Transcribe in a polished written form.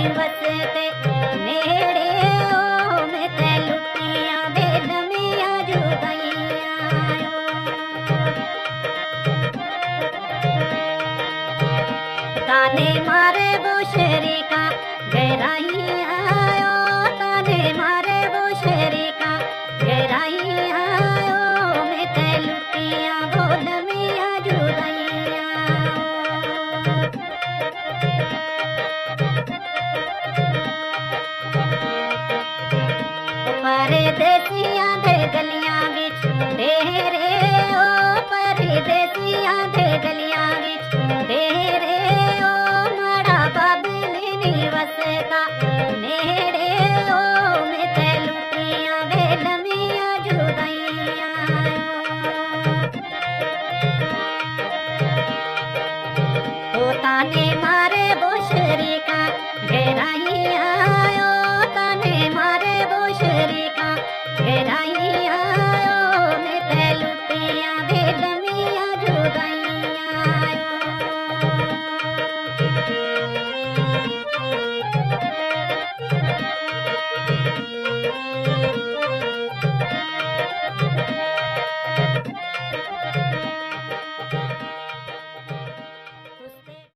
नहीं वसते नेड़े ओ मैं ते लुटिया बेदमिया जुदाइया ताने मारे वो शरीका गहराई आयो ताने मारे वो शरीका गहराई आयो मैं ते लुटिया बेदमिया जुदाइया परदेसियां दे गलियां विच तेरे ओ परदेसियां दे गलियां विच तेरे ओ माड़ा बाबली नी वसदा नेड़े ओ मैं ते लुटिया बेलमिया जुदाइया ओ ताने मारे वो शरीका गहराइया